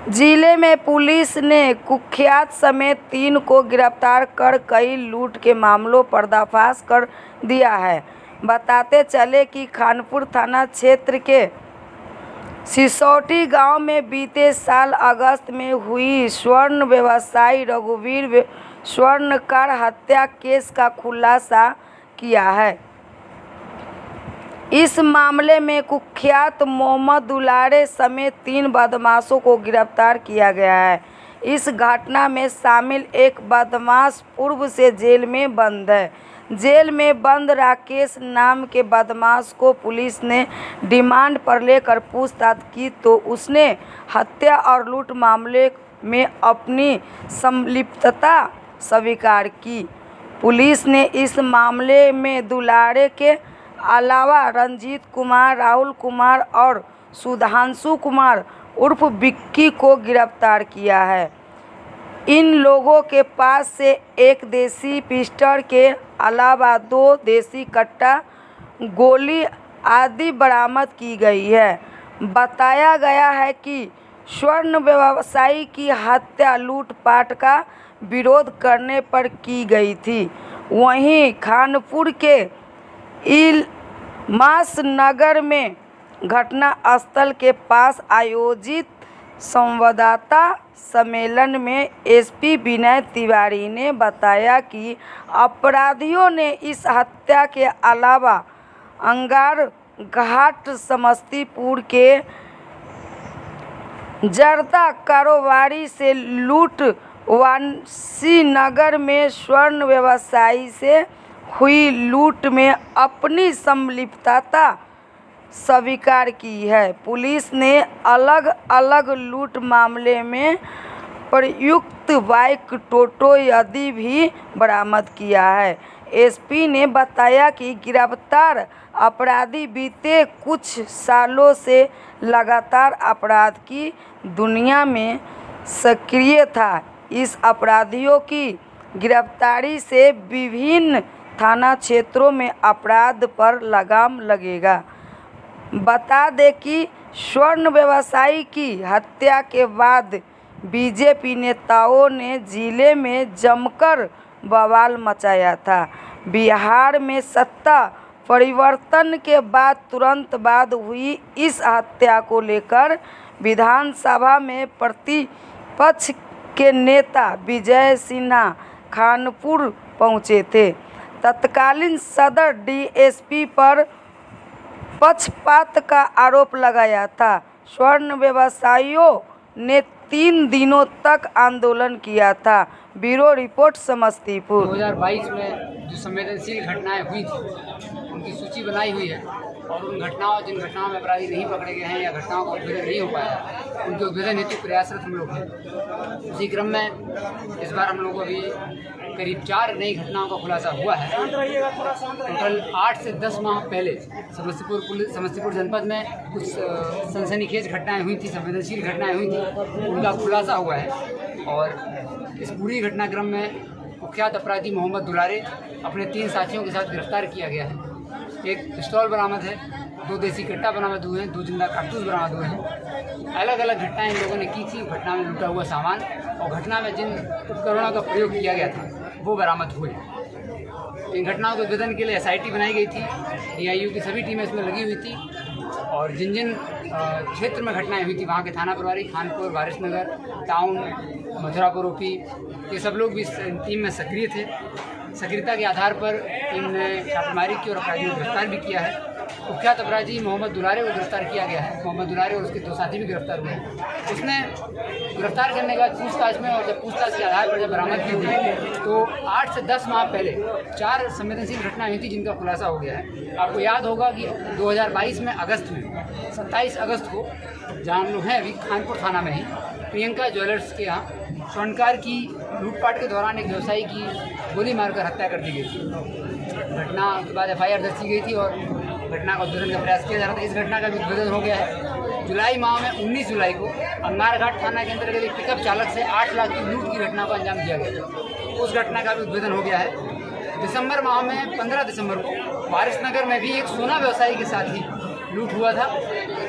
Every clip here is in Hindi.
जिले में पुलिस ने कुख्यात समेत 3 को गिरफ्तार कर कई लूट के मामलों पर्दाफाश कर दिया है। बताते चले कि खानपुर थाना क्षेत्र के सिसौटी गांव में बीते साल अगस्त में हुई स्वर्ण व्यवसायी रघुवीर स्वर्णकार हत्या केस का खुलासा किया है। इस मामले में कुख्यात मोहम्मद दुलारे समेत 3 बदमाशों को गिरफ्तार किया गया है। इस घटना में शामिल एक बदमाश पूर्व से जेल में बंद है। जेल में बंद राकेश नाम के बदमाश को पुलिस ने रिमांड पर लेकर पूछताछ की तो उसने हत्या और लूट मामले में अपनी संलिप्तता स्वीकार की। पुलिस ने इस मामले में दुलारे के अलावा रंजीत कुमार, राहुल कुमार और सुधांशु कुमार उर्फ विक्की को गिरफ्तार किया है। इन लोगों के पास से एक देसी पिस्टल के अलावा 2 देसी कट्टा, गोली आदि बरामद की गई है। बताया गया है कि स्वर्ण व्यवसायी की हत्या लूटपाट का विरोध करने पर की गई थी। वहीं खानपुर के इल्मास नगर में घटना स्थल के पास आयोजित संवाददाता सम्मेलन में एसपी विनय तिवारी ने बताया कि अपराधियों ने इस हत्या के अलावा अंगार घाट समस्तीपुर के जर्दा कारोबारी से लूट, वासी नगर में स्वर्ण व्यवसायी से हुई लूट में अपनी संलिप्तता स्वीकार की है। पुलिस ने अलग अलग लूट मामले में प्रयुक्त बाइक, टोटो आदि भी बरामद किया है। एसपी ने बताया कि गिरफ्तार अपराधी बीते कुछ सालों से लगातार अपराध की दुनिया में सक्रिय था। इस अपराधियों की गिरफ्तारी से विभिन्न थाना क्षेत्रों में अपराध पर लगाम लगेगा। बता दें कि स्वर्ण व्यवसायी की हत्या के बाद बीजेपी नेताओं ने जिले में जमकर बवाल मचाया था। बिहार में सत्ता परिवर्तन के बाद तुरंत बाद हुई इस हत्या को लेकर विधानसभा में प्रतिपक्ष के नेता विजय सिन्हा खानपुर पहुंचे थे। तत्कालीन सदर डीएसपी पर पक्षपात का आरोप लगाया था। स्वर्ण व्यवसायियों ने 3 दिनों तक आंदोलन किया था। Bureau report Samastipur. 2022 में जो संवेदनशील घटनाएं हुई थी उनकी सूची बनाई हुई है और उन घटनाओं जिन घटनाओं में अपराधी नहीं पकड़े गए हैं या घटनाओं का उद्भेदन नहीं हो पाया उनके उद्भेदन हेतु प्रयासरत हम लोग हैं। उसी क्रम में इस बार हम लोग को अभी करीब 4 नई घटनाओं का खुलासा हुआ है। टोटल 8 से 10 माह पहले समस्तीपुर जनपद में कुछ सनसनीखेज घटनाएं हुई थी, संवेदनशील घटनाएं हुई थी, उनका खुलासा हुआ है। और इस पूरी घटनाक्रम में कुख्यात अपराधी मोहम्मद दुलारे अपने 3 साथियों के साथ गिरफ्तार किया गया है। एक पिस्तौल बरामद है, 2 देसी कट्टा बरामद हुए हैं, 2 जिंदा कारतूस बरामद हुए हैं। अलग अलग घटनाएं इन लोगों ने की थी। घटना में लूटा हुआ सामान और घटना में जिन उपकरणों का प्रयोग किया गया था वो बरामद हुए। इन घटनाओं के उद्भेदन के लिए एसआईटी बनाई गई थी। डीआईयू की सभी टीमें इसमें लगी हुई थी और जिन जिन क्षेत्र में घटनाएं हुई थी वहाँ के थाना प्रभारी खानपुर, वारिसनगर, टाउन, मथुरापुर ओपी, ये सब लोग भी इस टीम में सक्रिय थे। सक्रियता के आधार पर टीम ने छापेमारी की और अपराधियों को गिरफ्तार भी किया है। कुख्यात अपराधी मोहम्मद दुलारे को गिरफ्तार किया गया है। मोहम्मद दुलारे और उसके 2 साथी भी गिरफ्तार हुए हैं। उसने गिरफ्तार करने के बाद पूछताछ में और जब पूछताछ के आधार पर जब बरामद की गई तो 8 से 10 माह पहले 4 संवेदनशील घटनाएं हुई थी जिनका खुलासा हो गया है। आपको याद होगा कि 2022 में अगस्त में 27 अगस्त को जहाँ हम लोग हैं अभी खानपुर थाना में ही प्रियंका ज्वेलर्स के यहाँ स्वर्णकार की लूटपाट के दौरान एक व्यवसायी की गोली मारकर हत्या कर दी गई थी। घटना के बाद एफआईआर दर्ज की गई थी और घटना का उद्भेदन का प्रयास किया जा रहा था। इस घटना का भी उद्भेदन हो गया है। जुलाई माह में 19 जुलाई को अंगार घाट थाना के अंतर्गत एक पिकअप चालक से 8 लाख की लूट की घटना को अंजाम दिया गया था। उस घटना का भी उद्भेदन हो गया है। दिसंबर माह में 15 दिसंबर को वारिसनगर में भी एक सोना व्यवसायी के साथ ही लूट हुआ था।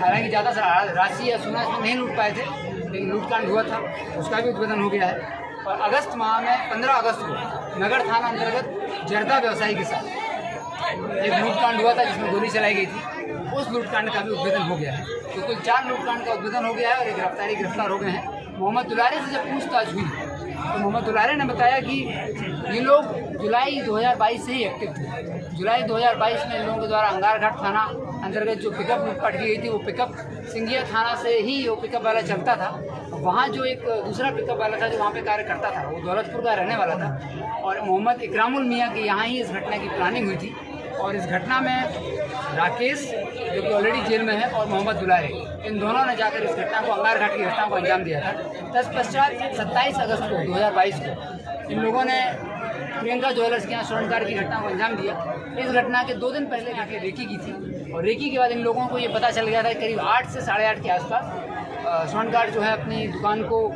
हालांकि ज़्यादा राशि या सोना इसमें नहीं लूट पाए थे लेकिन लूटकांड हुआ था, उसका भी उद्भेदन हो गया है। और अगस्त माह में 15 अगस्त को नगर थाना अंतर्गत जर्दा व्यवसायी के साथ एक लूटकांड हुआ था जिसमें गोली चलाई गई थी। उस लूटकांड का भी उद्भेदन हो गया है। तो कुल 4 लूटकांड का उद्भेदन हो गया है और एक गिरफ्तार हो गए हैं। मोहम्मद दुलारे से जब पूछताछ हुई तो मोहम्मद दुलारे ने बताया कि ये लोग जुलाई 2022 से ही एक्टिव थे। जुलाई 2022 में इन लोगों के द्वारा अंगारघाट थाना अंतर्गत जो पिकअप लूटपाट की गई थी, वो पिकअप सिंघिया थाना से ही वो पिकअप वाला चलता था। वहाँ जो एक दूसरा पिकअप वाला था जो वहाँ पे कार्य करता था, वो दौलतपुर का रहने वाला था और मोहम्मद इकरामुल मियाँ के यहाँ ही इस घटना की प्लानिंग हुई थी। और इस घटना में राकेश जो कि ऑलरेडी जेल में है और मोहम्मद दुलारे, इन दोनों ने जाकर इस घटना को अंगारघाट की घटना को अंजाम दिया था। तत्पश्चात 27 अगस्त को 2022 को इन लोगों ने प्रियंका ज्वेलर्स के यहाँ स्वर्णकार की घटना को अंजाम दिया। इस घटना के 2 दिन पहले जाके रेकी की थी और रेकी के बाद इन लोगों को ये पता चल गया था कि करीब 8 से 8:30 के आसपास स्वर्णकार जो है अपनी दुकान को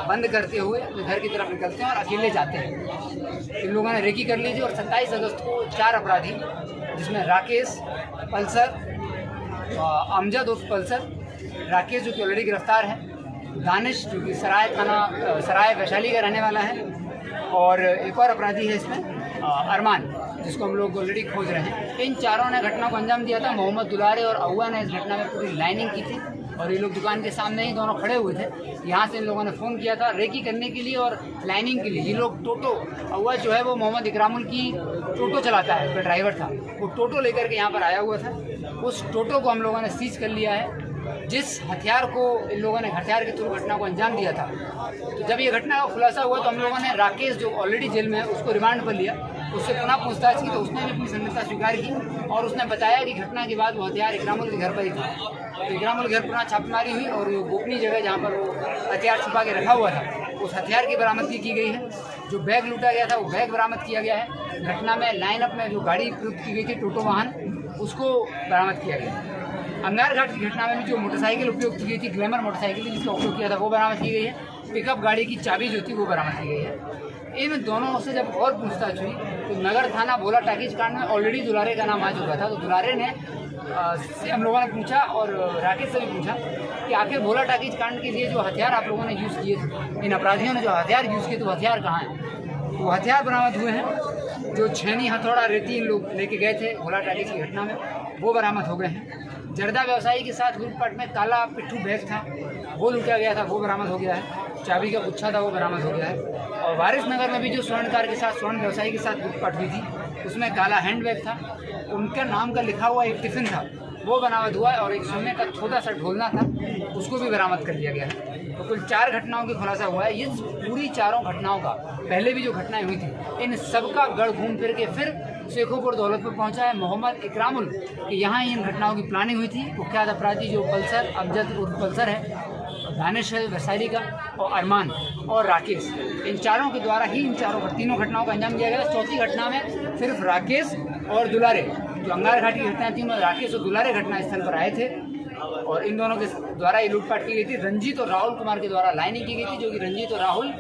बंद करते हुए अपने घर की तरफ निकलते हैं और अकेले जाते हैं। इन लोगों ने रेकी कर ली थी और 27 अगस्त को 4 अपराधी जिसमें राकेश पल्सर, अमजद उर्फ पल्सर, राकेश जो कि ऑलरेडी गिरफ्तार है, दानिश जो कि सराय वैशाली का रहने वाला है और एक और अपराधी है इसमें अरमान, जिसको हम लोग ऑलरेडी खोज रहे हैं। इन चारों ने घटना को अंजाम दिया था। मोहम्मद दुलारे और अव्वा ने इस घटना में पूरी लाइनिंग की थी और ये लोग दुकान के सामने ही दोनों खड़े हुए थे। यहाँ से इन लोगों ने फ़ोन किया था रेकी करने के लिए और लाइनिंग के लिए। ये लोग टोटो, अव्वा जो है वो मोहम्मद इकरामुल की टोटो चलाता है, उसका ड्राइवर था, वो टोटो लेकर के यहाँ पर आया हुआ था। उस टोटो को हम लोगों ने सीज कर लिया है। जिस हथियार को इन लोगों ने हथियार के थ्रू घटना को अंजाम दिया था, तो जब ये घटना का खुलासा हुआ तो हम लोगों ने राकेश जो ऑलरेडी जेल में है उसको रिमांड पर लिया, उससे पुनः पूछताछ की तो उसने भी अपनी संदिग्धता स्वीकार की और उसने बताया कि घटना के बाद वो हथियार इकरामुल के घर पर ही था। तो इकरामुल के घर पुनः छापेमारी हुई और गोपनीय जगह जहाँ पर वो हथियार छुपा के रखा हुआ था, उस हथियार की बरामदगी की गई है। जो बैग लूटा गया था वो बैग बरामद किया गया है। घटना में लाइनअप में जो गाड़ी प्रयुक्त की गई थी टोटो वाहन, उसको बरामद किया गया। अंगारघाट की घटना में भी जो मोटरसाइकिल उपयोग की गई थी, ग्लैमर मोटरसाइकिल जिसका उपयोग किया था, वो बरामद की गई है। पिकअप गाड़ी की चाबी जो थी वो बरामद की गई है। इन दोनों से जब और पूछताछ हुई तो नगर थाना भोला टाकीज कांड में ऑलरेडी दुलारे का नाम आ चुका था। तो दुलारे ने से हम लोगों ने पूछा और राकेश से भी पूछा कि आखिर भोला टाकीज कांड के लिए जो हथियार आप लोगों ने यूज़ किए थे, इन अपराधियों ने जो हथियार यूज़ किए, तो हथियार कहाँ हैं? तो हथियार बरामद हुए हैं। जो छेनी, हथौड़ा, रेती इन लोग लेके गए थे भोला टाकीज की घटना में, वो बरामद हो गए हैं। जर्दा व्यवसायी के साथ लूटपाट में काला पिट्ठू बैग था, वो लूटा गया था, वो बरामद हो गया है। चाबी का गुच्छा था, वो बरामद हो गया है। और वारिस नगर में भी जो स्वर्णकार के साथ, स्वर्ण व्यवसायी के साथ लूटपाट हुई थी, उसमें काला हैंड बैग था, उनका नाम का लिखा हुआ एक टिफ़िन था, वो बरामद हुआ है और एक सोने का छोटा सा ढोलना था, उसको भी बरामद कर लिया गया है। तो कुल 4 घटनाओं की खुलासा हुआ है। ये पूरी चारों घटनाओं का, पहले भी जो घटनाएं हुई थी, इन सबका गढ़ घूम फिर के फिर शेखोपुर दौलतपुर पहुंचा है मोहम्मद इकरामुल कि यहाँ ही इन घटनाओं की प्लानिंग हुई थी। कुख्यात अपराधी जो पल्सर, अमजद उर्फ पल्सर है, दानिश है वैशाली का, और अरमान और राकेश, इन चारों के द्वारा ही इन तीनों घटनाओं का अंजाम दिया गया। चौथी घटना में सिर्फ राकेश और दुलारे, जो अंगारघाट की घटना थी, राकेश और दुलारे घटनास्थल पर आए थे और इन दोनों के द्वारा ये लूटपाट की गई थी। रंजीत और राहुल कुमार के द्वारा लाइनिंग की गई थी, जो कि रंजीत और राहुल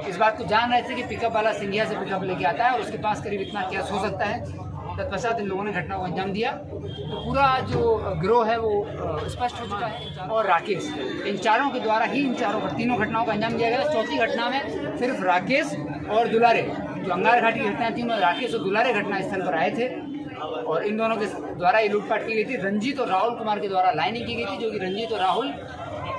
इस बात को जान रहे थे कि पिकअप वाला सिंघिया से पिकअप लेके आता है और उसके पास करीब इतना कैश हो सकता है। तत्पश्चात इन लोगों ने घटना को अंजाम दिया। तो पूरा जो गिरोह है वो स्पष्ट हो चुका है। और राकेश, इन चारों के द्वारा ही इन तीनों घटनाओं का अंजाम दिया गया। चौथी घटना में सिर्फ राकेश और दुलारे, जो अंगारघाट की घटना थी, राकेश और दुलारे घटनास्थल पर आए थे और इन दोनों के द्वारा ये लूटपाट की गई थी। रंजीत और राहुल कुमार के द्वारा लाइनिंग की गई थी, जो कि रंजीत और राहुल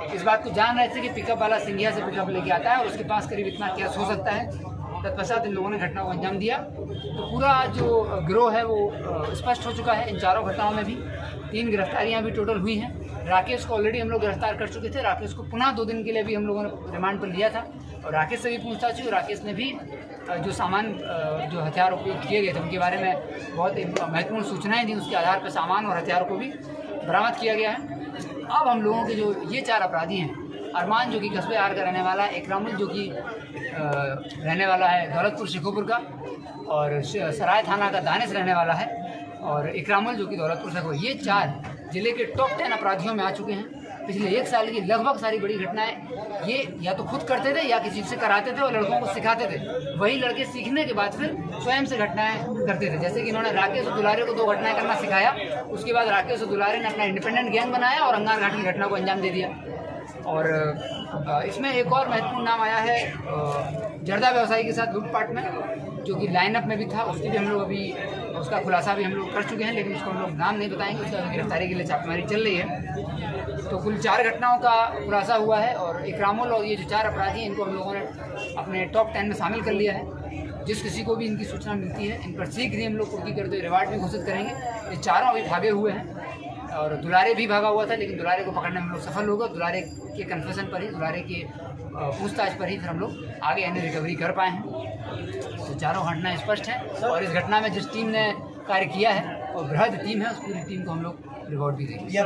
इस बात को जान रहे थे कि पिकअप वाला सिंघिया से पिकअप लेके आता है और उसके पास करीब इतना कैश हो सकता है। तत्पश्चात इन लोगों ने घटना को अंजाम दिया। तो पूरा जो गिरोह है वो स्पष्ट हो चुका है। इन चारों घटनाओं में भी 3 गिरफ्तारियां भी टोटल हुई हैं। राकेश को ऑलरेडी हम लोग गिरफ्तार कर चुके थे। राकेश को पुनः 2 दिन के लिए भी हम लोगों ने रिमांड पर लिया था और राकेश से भी पूछताछ हुई। राकेश ने भी जो सामान, जो हथियार उपयोग किए गए थे, उनके बारे में बहुत महत्वपूर्ण सूचनाएं दी। उसके आधार पर सामान और हथियारों को भी बरामद किया गया है। अब हम लोगों के जो ये 4 अपराधी हैं, अरमान जो कि कस्बे आर का रहने वाला है, इकरामुल जो कि रहने वाला है दौलतपुर शेखोपुर का, और सराय थाना का दानिश रहने वाला है, और इकरामुल जो कि दौलतपुर शेखोपुर, ये 4 जिले के टॉप 10 अपराधियों में आ चुके हैं। पिछले 1 साल की लगभग सारी बड़ी घटनाएं ये या तो खुद करते थे या किसी से कराते थे और लड़कों को सिखाते थे। वही लड़के सीखने के बाद फिर स्वयं से घटनाएं करते थे। जैसे कि इन्होंने राकेश और दुलारे को 2 घटनाएं करना सिखाया, उसके बाद राकेश और दुलारे ने अपना इंडिपेंडेंट गैंग बनाया और अंगारघाट की घटना को अंजाम दे दिया। और इसमें एक और महत्वपूर्ण नाम आया है जर्दा व्यवसायी के साथ लूटपाट में, जो कि लाइनअप में भी था। उसकी भी हम लोग अभी उसका खुलासा भी हम लोग कर चुके हैं, लेकिन उसको हम लोग नाम नहीं बताएंगे। उसका गिरफ्तारी के लिए छापेमारी चल रही है। तो कुल 4 घटनाओं का खुलासा हुआ है और इकरामुल और ये जो 4 अपराधी हैं इनको हम लोगों ने अपने टॉप 10 में शामिल कर लिया है। जिस किसी को भी इनकी सूचना मिलती है इन पर शीघ्र ही हम लोग कुर्की करते हुए रिवार्ड भी घोषित करेंगे। ये चारों अभी भागे हुए हैं और दुलारे भी भागा हुआ था, लेकिन दुलारे को पकड़ने में हम लोग सफल हो गए। दुलारे के कन्फेशन पर ही, दुलारे के पूछताछ पर ही फिर हम लोग आगे अन्य रिकवरी कर पाए हैं। तो चारों घटना स्पष्ट है और इस घटना में जिस टीम ने कार्य किया है और बृहद टीम है, उस पूरी टीम को हम लोग रिवॉर्ड भी देंगे।